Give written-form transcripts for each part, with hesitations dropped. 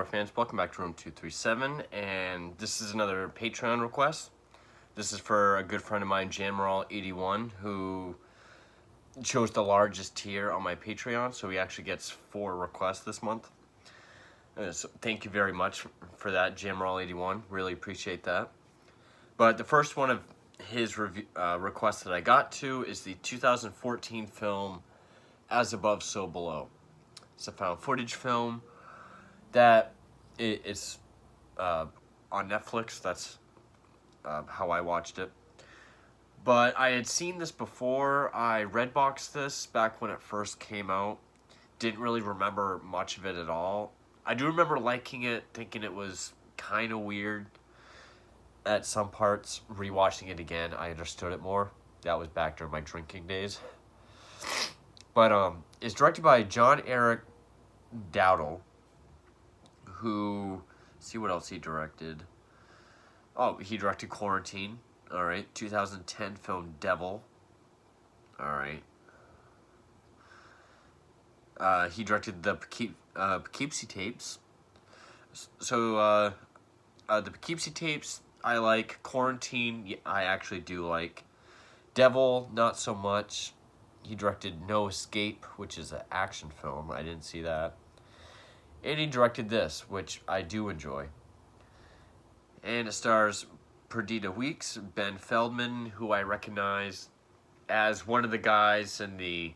horror fans, welcome back to Room 237, and this is another Patreon request. This is for a good friend of mine, jamaral81, who chose the largest tier on my Patreon, so he actually gets 4 requests this month. So thank you very much for that, jamaral81. Really appreciate that. But the first one of his requests that I got to is the 2014 film As Above, So Below. It's a found footage film that it's on Netflix. That's how I watched it. But I had seen this before. I redboxed this back when it first came out. Didn't really remember much of it at all. I do remember liking it, thinking it was kind of weird at some parts. Rewatching it again, I understood it more. That was back during my drinking days. But it's directed by John Eric Dowdle, who, see what else he directed. Oh, he directed Quarantine. All right. 2010 film Devil. All right. He directed the Poughkeepsie tapes. So the Poughkeepsie tapes I like. Quarantine I actually do like. Devil not so much. He directed No Escape, which is an action film. I didn't see that. And he directed this, which I do enjoy. And it stars Perdita Weeks, Ben Feldman, who I recognize as one of the guys in the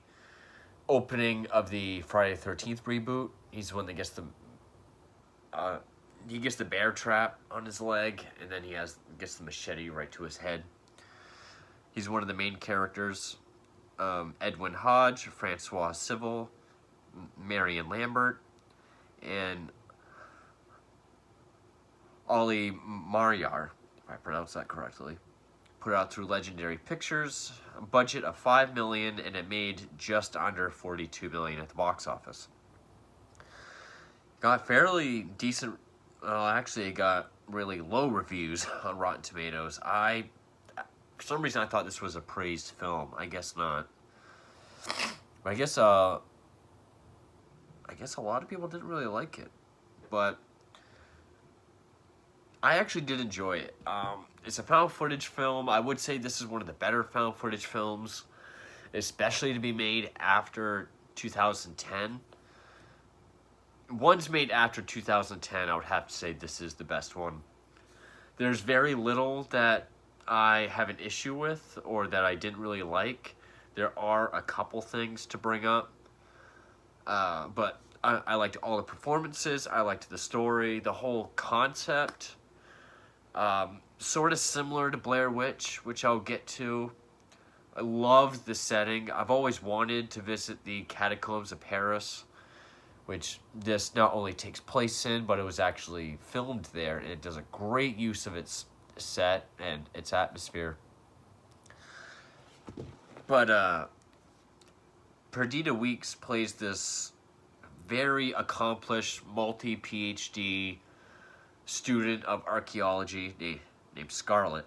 opening of the Friday the 13th reboot. He's the one that gets the bear trap on his leg, and then he gets the machete right to his head. He's one of the main characters. Edwin Hodge, Francois Civil, Marion Lambert, and Ollie Mariar, if I pronounce that correctly. Put out through Legendary Pictures, a budget of $5 million, and it made just under $42 million at the box office. Got fairly decent, actually it got really low reviews on Rotten Tomatoes. For some reason I thought this was a praised film. I guess not. But I guess a lot of people didn't really like it. But I actually did enjoy it. It's a found footage film. I would say this is one of the better found footage films, especially to be made after 2010. Ones made after 2010, I would have to say this is the best one. There's very little that I have an issue with or that I didn't really like. There are a couple things to bring up. But I liked all the performances. I liked the story, the whole concept. Sort of similar to Blair Witch, which I'll get to. I loved the setting. I've always wanted to visit the catacombs of Paris, which this not only takes place in, but it was actually filmed there, and it does a great use of its set and its atmosphere. But Perdita Weeks plays this very accomplished multi-PhD student of archaeology named Scarlett,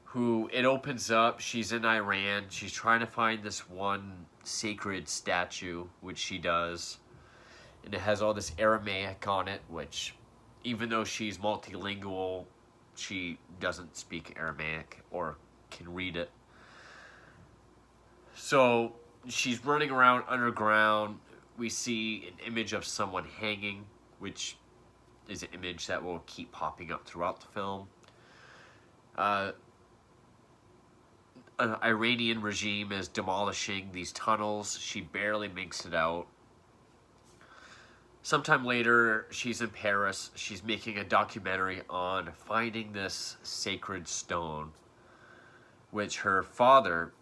who it opens up. She's in Iran. She's trying to find this one sacred statue, which she does. And it has all this Aramaic on it, which, even though she's multilingual, she doesn't speak Aramaic or can read it. So she's running around underground. We see an image of someone hanging, which is an image that will keep popping up throughout the film. An Iranian regime is demolishing these tunnels. She barely makes it out. Sometime later, she's in Paris. She's making a documentary on finding this sacred stone, which her father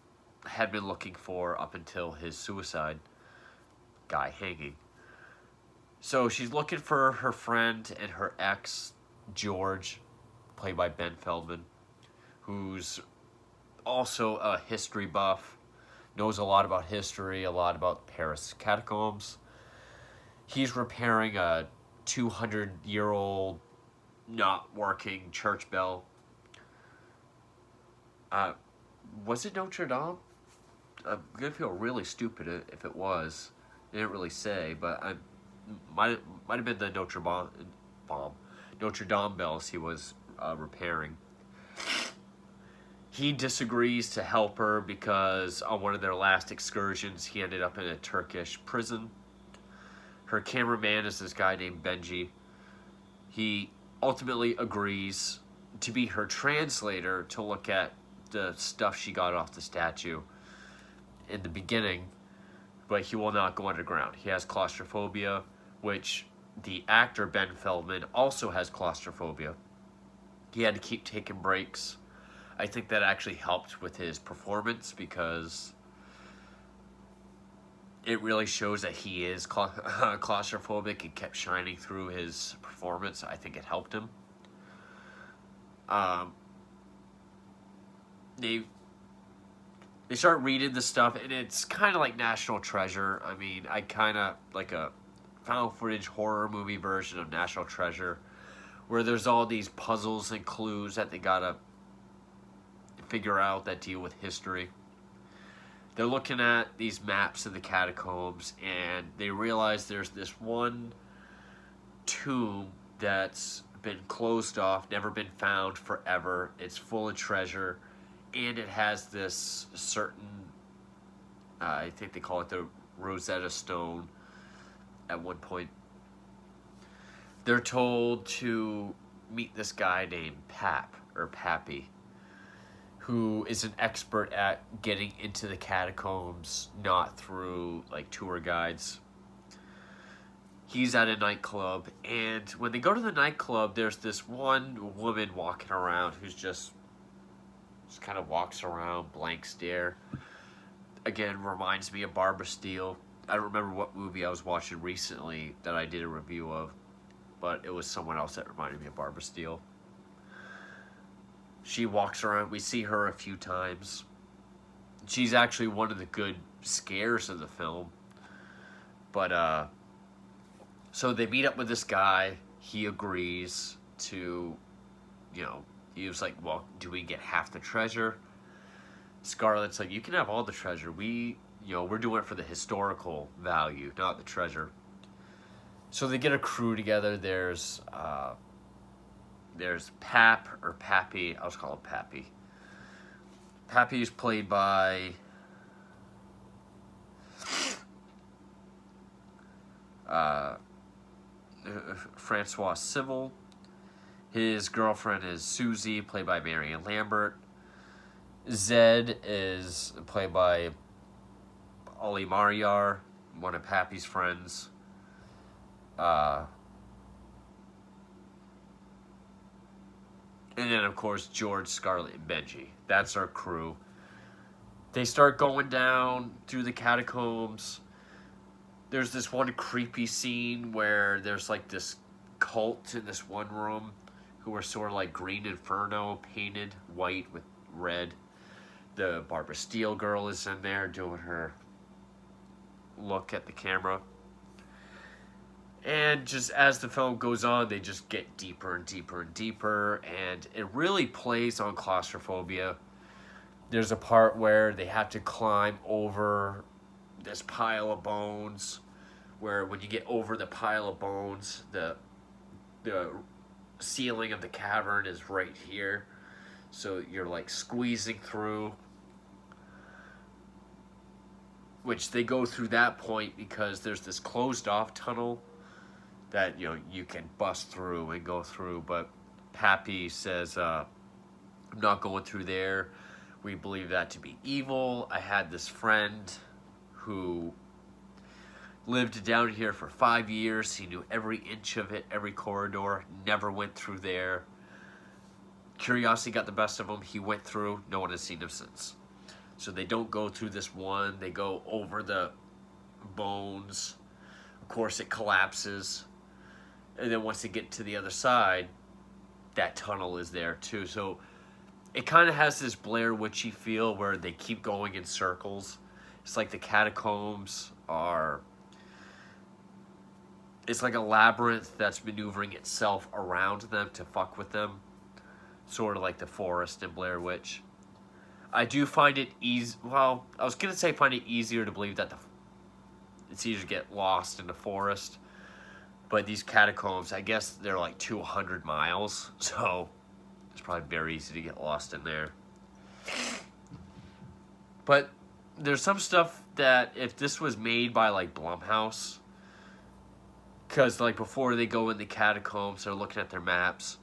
had been looking for up until his suicide, guy hanging. So she's looking for her friend and her ex, George, played by Ben Feldman, who's also a history buff, knows a lot about history, a lot about Paris catacombs. He's repairing a 200-year-old not working church bell. Was it Notre Dame? I'm going to feel really stupid if it was. They didn't really say, but might have been the Notre Dame bells he was repairing. He disagrees to help her because on one of their last excursions, he ended up in a Turkish prison. Her cameraman is this guy named Benji. He ultimately agrees to be her translator to look at the stuff she got off the statue in the beginning, but he will not go underground. He has claustrophobia, which the actor Ben Feldman also has claustrophobia. He had to keep taking breaks. I think that actually helped with his performance because it really shows that he is claustrophobic. It kept shining through his performance. I think it helped him. They start reading the stuff, and it's kind of like National Treasure. I mean, I kind of like a found footage horror movie version of National Treasure, where there's all these puzzles and clues that they gotta figure out that deal with history. They're looking at these maps of the catacombs, and they realize there's this one tomb that's been closed off, never been found forever. It's full of treasure, and it has this certain, I think they call it the Rosetta Stone at one point. They're told to meet this guy named Pappy, who is an expert at getting into the catacombs, not through like tour guides. He's at a nightclub, and when they go to the nightclub, there's this one woman walking around who's just kind of walks around, blank stare. Again, reminds me of Barbara Steele. I don't remember what movie I was watching recently that I did a review of, but it was someone else that reminded me of Barbara Steele. She walks around. We see her a few times. She's actually one of the good scares of the film. But, so they meet up with this guy. He agrees to, he was like, well, do we get half the treasure? Scarlett's like, you can have all the treasure. We're doing it for the historical value, not the treasure. So they get a crew together. There's Pappy. I was calling him Pappy. Pappy is played by Francois Civil. His girlfriend is Susie, played by Marion Lambert. Zed is played by Ollie Mariar, one of Pappy's friends. And then, of course, George, Scarlett, and Benji. That's our crew. They start going down through the catacombs. There's this one creepy scene where there's like this cult in this one room who are sort of like Green Inferno, painted white with red. The Barbara Steele girl is in there doing her look at the camera. And just as the film goes on, they just get deeper and deeper and deeper, and it really plays on claustrophobia. There's a part where they have to climb over this pile of bones, where when you get over the pile of bones, the ceiling of the cavern is right here. So you're like squeezing through, which they go through that point because there's this closed off tunnel that you can bust through and go through, but Pappy says, I'm not going through there. We believe that to be evil. I had this friend who lived down here for 5 years. He knew every inch of it, every corridor, never went through there. Curiosity got the best of him. He went through. No one has seen him since. So they don't go through this one. They go over the bones. Of course, it collapses. And then once they get to the other side, that tunnel is there too. So it kind of has this Blair Witchy feel where they keep going in circles. It's like the catacombs are... It's like a labyrinth that's maneuvering itself around them to fuck with them. Sort of like the forest in Blair Witch. I do find it easy... Well, I was going to say find it easier to believe that it's easier to get lost in the forest. But these catacombs, I guess they're like 200 miles, so it's probably very easy to get lost in there. But there's some stuff that if this was made by like Blumhouse, because like before they go in the catacombs, they're looking at their maps.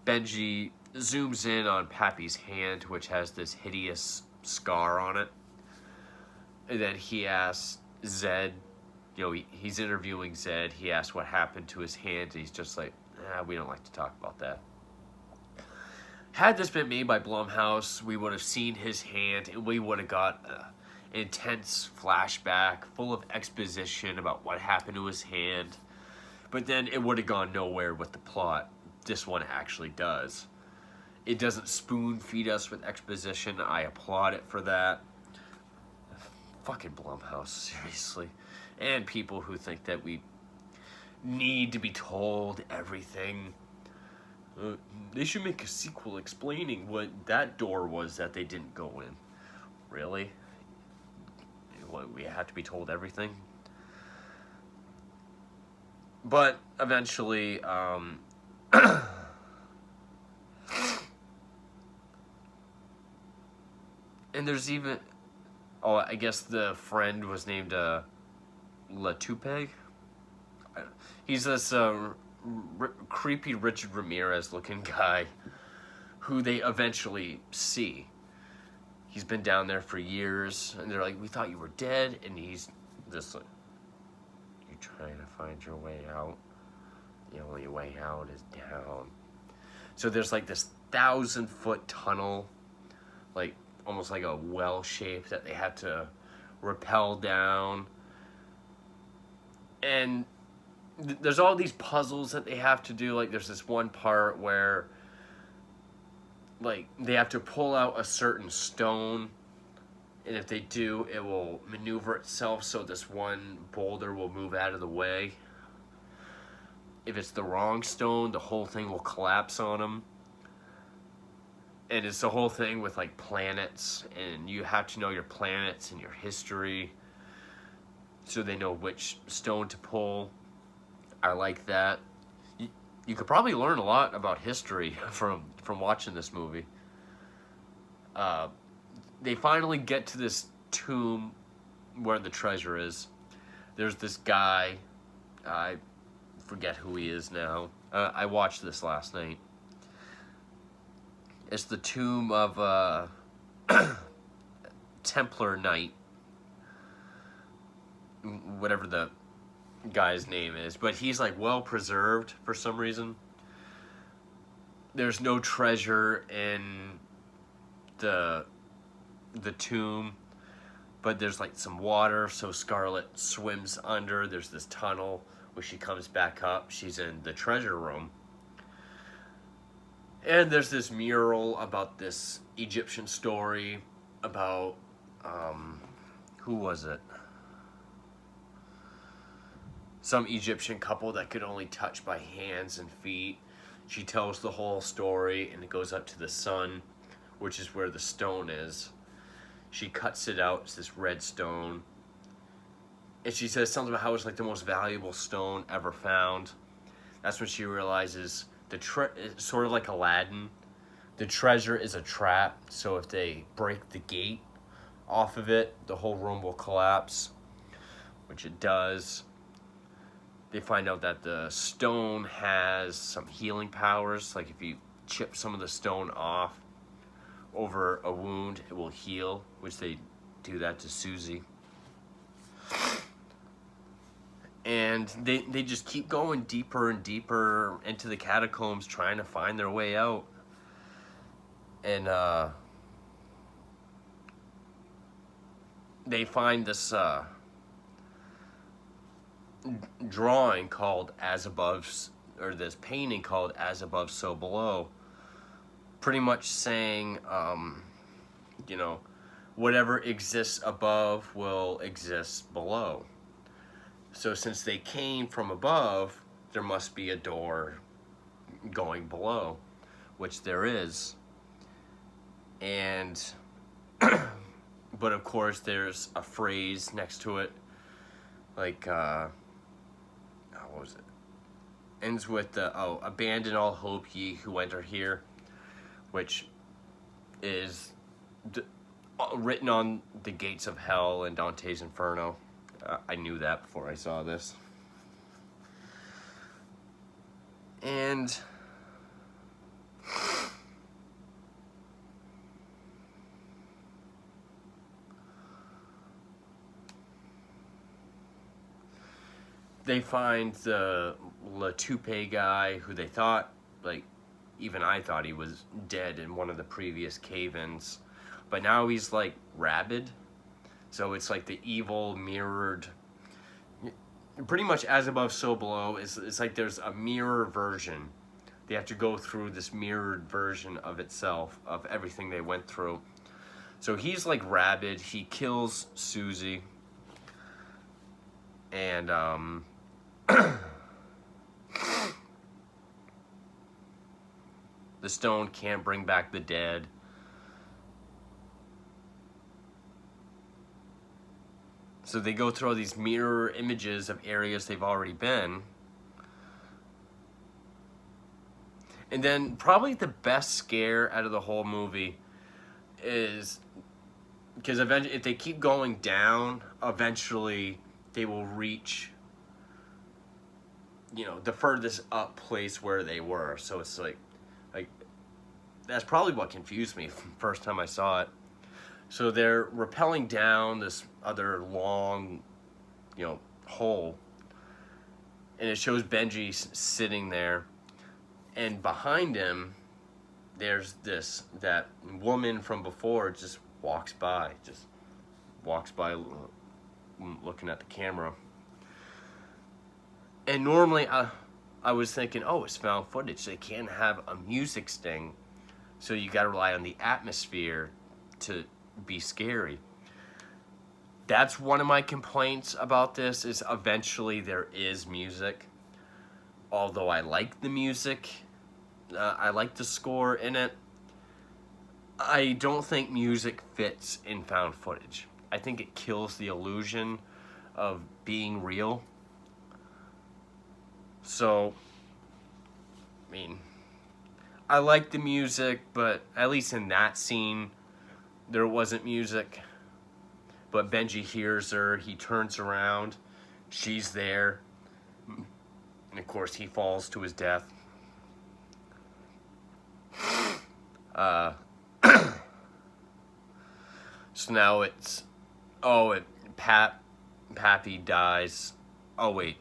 Benji zooms in on Pappy's hand, which has this hideous scar on it. And then he asks Zed, you know, he's interviewing Zed. He asks what happened to his hand. And he's just like, we don't like to talk about that. Had this been made by Blumhouse, we would have seen his hand and we would have got an intense flashback full of exposition about what happened to his hand. But then it would have gone nowhere with the plot. This one actually does. It doesn't spoon feed us with exposition. I applaud it for that. Fucking Blumhouse, seriously. And people who think that we need to be told everything. They should make a sequel explaining what that door was that they didn't go in. Really? What, we have to be told everything? But eventually, and there's even, I guess the friend was named Latupe. He's this creepy Richard Ramirez looking guy who they eventually see. He's been down there for years, and they're like, we thought you were dead, and he's just like, you're trying to find your way out. The only way out is down. So there's like this 1,000-foot tunnel, like almost like a well shape that they have to rappel down. And there's all these puzzles that they have to do. Like there's this one part where like they have to pull out a certain stone, and if they do, it will maneuver itself so this one boulder will move out of the way. If it's the wrong stone, the whole thing will collapse on them. And it's the whole thing with like planets, and you have to know your planets and your history so they know which stone to pull. I like that. You could probably learn a lot about history from watching this movie. They finally get to this tomb where the treasure is. There's this guy, I forget who he is now. I watched this last night. It's the tomb of Templar Knight, whatever the guy's name is, but he's like well preserved for some reason. There's no treasure in the tomb, but there's like some water, so Scarlet swims under. There's this tunnel where she comes back up. She's in the treasure room. And there's this mural about this Egyptian story about, who was it? Some Egyptian couple that could only touch by hands and feet. She tells the whole story, and it goes up to the sun, which is where the stone is. She cuts it out. It's this red stone. And she says something about how it's like the most valuable stone ever found. That's when she realizes it's sort of like Aladdin. The treasure is a trap, so if they break the gate off of it, the whole room will collapse, which it does. They find out that the stone has some healing powers. Like if you chip some of the stone off over a wound, it will heal, which they do that to Susie. And they just keep going deeper and deeper into the catacombs, trying to find their way out. And they find this drawing called As Above, or this painting called As Above, So Below. Pretty much saying, you know, whatever exists above will exist below. So since they came from above, there must be a door going below, which there is. And, but of course there's a phrase next to it, like, what was it? ends with the, oh, abandon all hope ye who enter here, which is written on the gates of hell in Dante's Inferno. I knew that before I saw this. And they find the Latoupe guy who they thought, like, even I thought he was dead in one of the previous cave-ins. But now he's, like, rabid. So it's like the evil mirrored, pretty much as above, so below. It's like there's a mirror version. They have to go through this mirrored version of itself, of everything they went through. So he's like rabid. He kills Susie. And, the stone can't bring back the dead. So they go through all these mirror images of areas they've already been. And then probably the best scare out of the whole movie is, because eventually, if they keep going down, eventually they will reach, you know, the furthest up place where they were. So it's like that's probably what confused me from the first time I saw it. So they're rappelling down this other long, you know, hole. And it shows Benji sitting there. And behind him, there's that woman from before just walks by looking at the camera. And normally I was thinking, oh, it's found footage. They can't have a music sting. So you got to rely on the atmosphere to be scary. That's one of my complaints about this, is eventually there is music. Although I like the music, I like the score in it, I don't think music fits in found footage. I think it kills the illusion of being real. So, I mean, I like the music, but at least in that scene, there wasn't music. But Benji hears her, he turns around, she's there, and of course he falls to his death. So now it's, Pappy dies. Oh wait.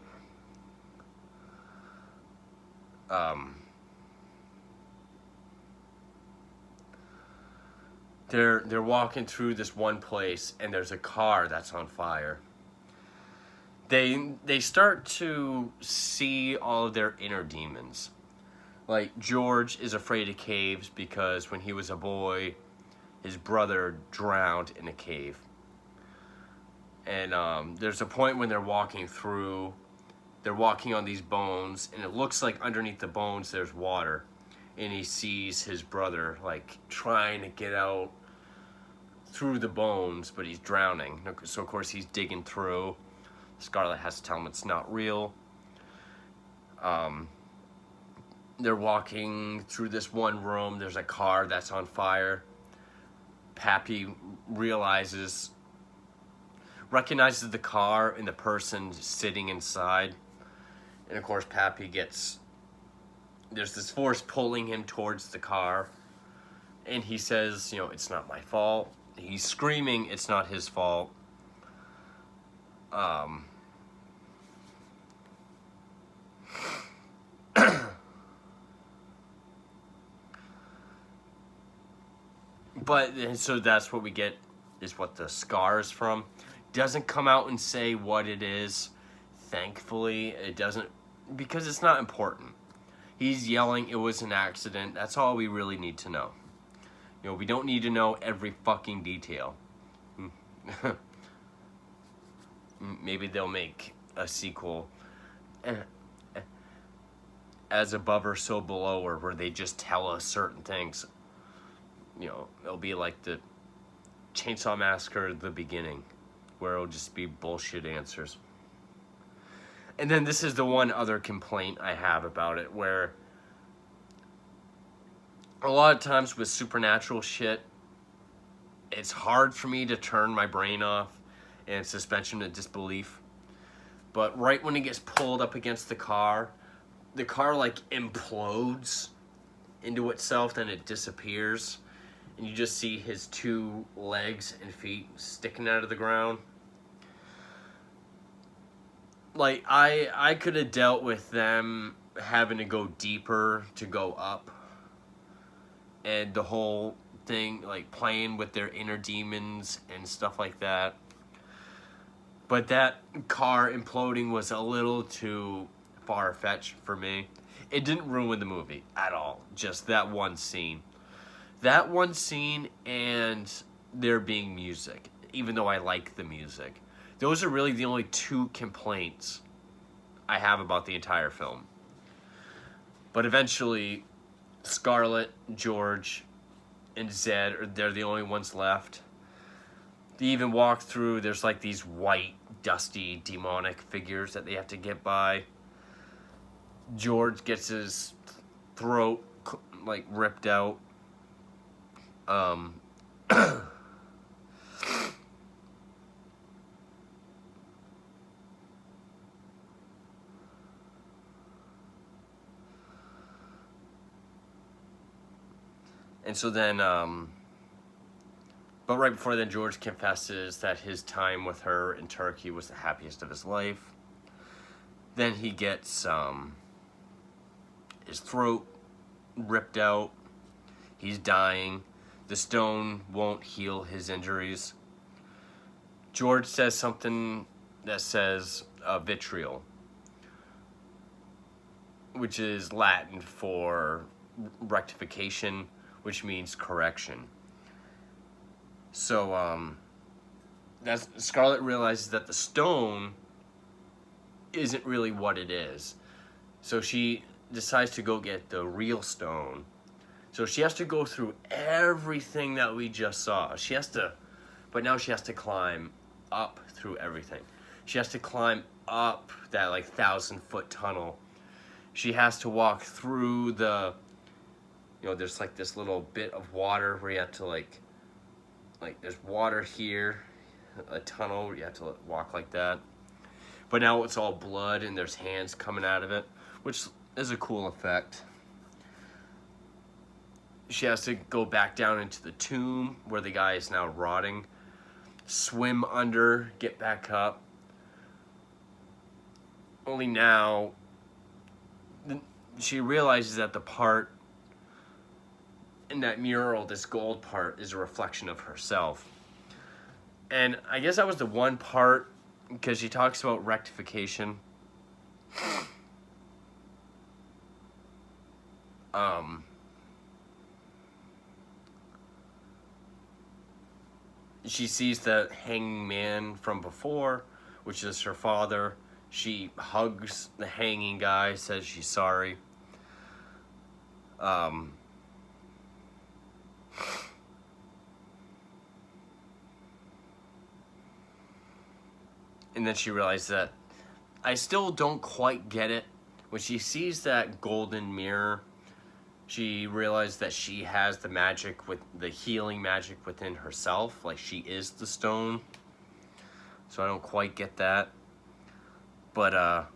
They're walking through this one place, and there's a car that's on fire. They start to see all of their inner demons. Like, George is afraid of caves because when he was a boy, his brother drowned in a cave. And there's a point when they're walking on these bones, and it looks like underneath the bones there's water. And he sees his brother, like, trying to get out through the bones, but he's drowning. So, of course, he's digging through. Scarlett has to tell him it's not real. They're walking through this one room. There's a car that's on fire. Pappy recognizes the car and the person sitting inside. And, of course, Pappy there's this force pulling him towards the car. And he says, you know, it's not my fault. He's screaming, it's not his fault. But, so that's what we get, is what the scar is from. Doesn't come out and say what it is. Thankfully, it doesn't, because it's not important. He's yelling, it was an accident. That's all we really need to know. You know, we don't need to know every fucking detail. Maybe they'll make a sequel, As Above or So Below, or where they just tell us certain things. You know, it'll be like the Chainsaw Massacre, the beginning, where it'll just be bullshit answers. And then this is the one other complaint I have about it, where a lot of times with supernatural shit, it's hard for me to turn my brain off and suspension of disbelief. But right when he gets pulled up against the car like implodes into itself, then it disappears, and you just see his 2 legs and feet sticking out of the ground. Like, I could have dealt with them having to go deeper to go up, and the whole thing, like, playing with their inner demons and stuff like that. But that car imploding was a little too far-fetched for me. It didn't ruin the movie at all. Just that one scene. That one scene and there being music, even though I like the music. Those are really the only 2 complaints I have about the entire film. But eventually, Scarlett, George, and Zed, they're the only ones left. They even walk through, there's like these white, dusty, demonic figures that they have to get by. George gets his throat, like, ripped out. And so then, but right before then, George confesses that his time with her in Turkey was the happiest of his life. Then he gets his throat ripped out. He's dying. The stone won't heal his injuries. George says something that says vitriol, which is Latin for rectification, which means correction. So that's Scarlett realizes that the stone isn't really what it is. So she decides to go get the real stone. So she has to go through everything that we just saw. But now she has to climb up through everything. She has to climb up that like 1,000-foot tunnel. She has to walk through there's like this little bit of water where you have to like there's water here, a tunnel where you have to walk like that. But now it's all blood and there's hands coming out of it, which is a cool effect. She has to go back down into the tomb where the guy is now rotting, swim under, get back up. Only now she realizes that the part in that mural, this gold part, is a reflection of herself. And I guess that was the one part, because she talks about rectification. She sees the hanging man from before, which is her father. She hugs the hanging guy, says she's sorry. And then she realized that I still don't quite get it. When she sees that golden mirror, she realized that she has the magic, with the healing magic within herself. Like, she is the stone. So I don't quite get that. But,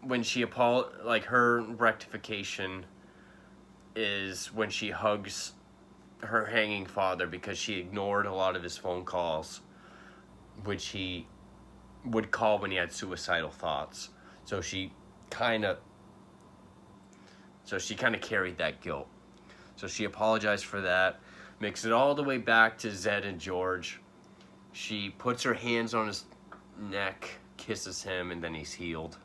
when she her rectification is when she hugs her hanging father, because she ignored a lot of his phone calls, which he would call when he had suicidal thoughts. So she kind of carried that guilt. So she apologized for that, makes it all the way back to Zed and George. She puts her hands on his neck, kisses him, and then he's healed.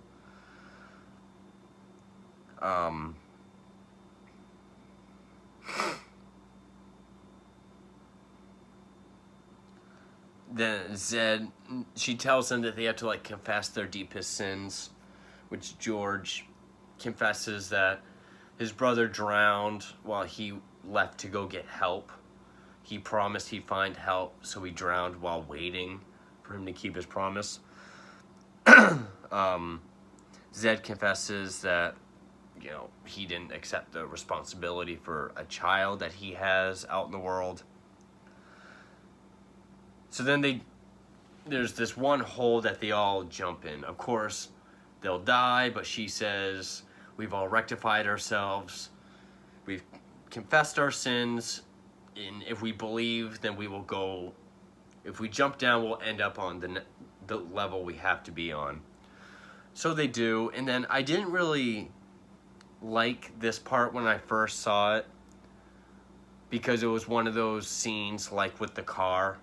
Then Zed, she tells them that they have to confess their deepest sins, which George confesses that his brother drowned while he left to go get help. he promised he'd find help, so he drowned while waiting for him to keep his promise. Zed confesses that, you know, he didn't accept the responsibility for a child that he has out in the world. So then there's this one hole that they all jump in. Of course, they'll die, but she says, we've all rectified ourselves. We've confessed our sins. And if we believe, then we will go. If we jump down, we'll end up on the level we have to be on. So they do. And then I didn't really like this part when I first saw it, because it was one of those scenes like with the car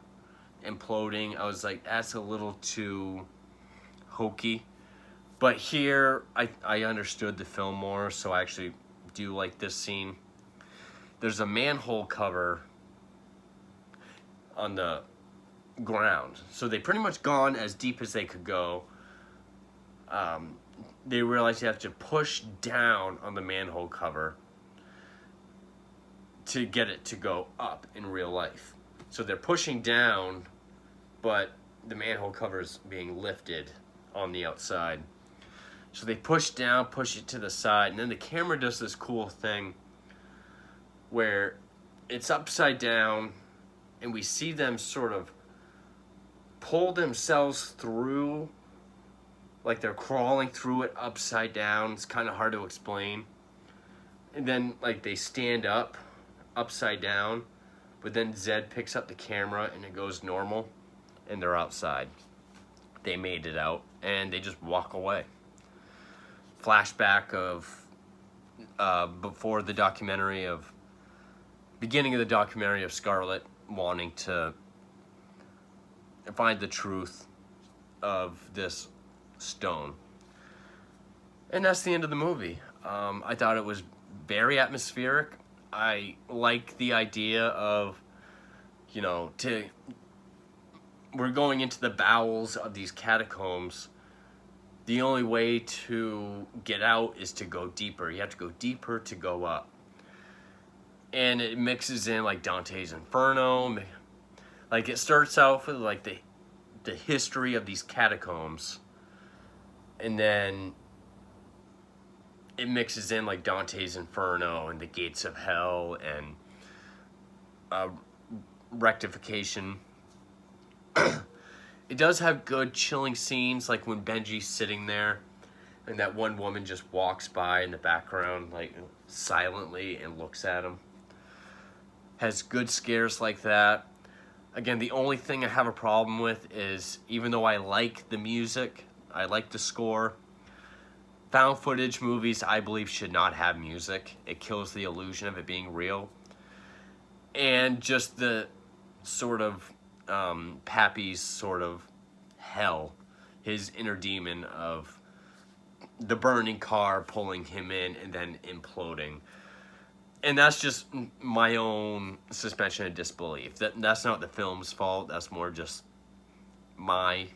imploding. I was like, that's a little too hokey. But here I understood the film more, so I actually do like this scene. There's a manhole cover on the ground, so they pretty much gone as deep as they could go. They realize you have to push down on the manhole cover to get it to go up in real life. So they're pushing down, but the manhole cover is being lifted on the outside. So they push down, push it to the side, and then the camera does this cool thing where it's upside down, and we see them sort of pull themselves through, like they're crawling through it upside down. It's kind of hard to explain. And then, like, they stand up upside down, but then Zed picks up the camera and it goes normal, and they're outside. They made it out, and they just walk away. Flashback of before the documentary of, beginning of the documentary of Scarlett wanting to find the truth of this stone. And that's the end of the movie. I thought it was very atmospheric. I like the idea of, you know, we're going into the bowels of these catacombs. The only way to get out is to go deeper. You have to go deeper to go up. And it mixes in like Dante's Inferno. Like, it starts out with like the history of these catacombs, and then it mixes in like Dante's Inferno and the gates of hell and rectification. It does have good chilling scenes, like when Benji's sitting there and that one woman just walks by in the background, like silently, and looks at him. Has good scares like that. Again, the only thing I have a problem with is, even though I like the music, I like the score, found footage movies, I believe, should not have music. It kills the illusion of it being real. And just the sort of Pappy's sort of hell, his inner demon of the burning car pulling him in and then imploding. And that's just my own suspension of disbelief. That's not the film's fault. That's more just my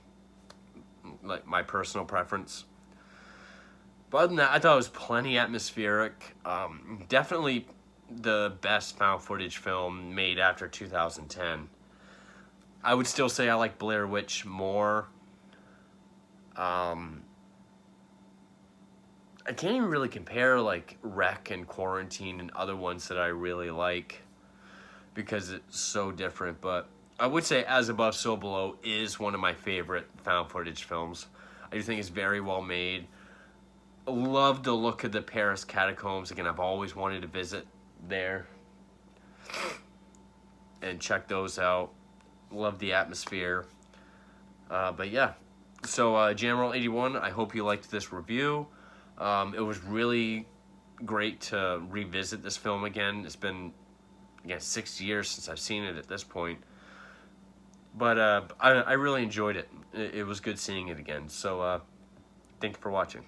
personal preference. But other than that, I thought it was plenty atmospheric. Definitely the best found footage film made after 2010. I would still say I like Blair Witch more. I can't even really compare like Wreck and Quarantine and other ones that I really like, because it's so different. But I would say As Above, So Below is one of my favorite found footage films. I do think it's very well made. I love the look of the Paris catacombs. Again, I've always wanted to visit there and check those out. Love the atmosphere. But yeah, so jamaral81, I hope you liked this review. It was really great to revisit this film again. It's been, again, 6 years since I've seen it at this point. But I really enjoyed it. It was good seeing it again. So thank you for watching.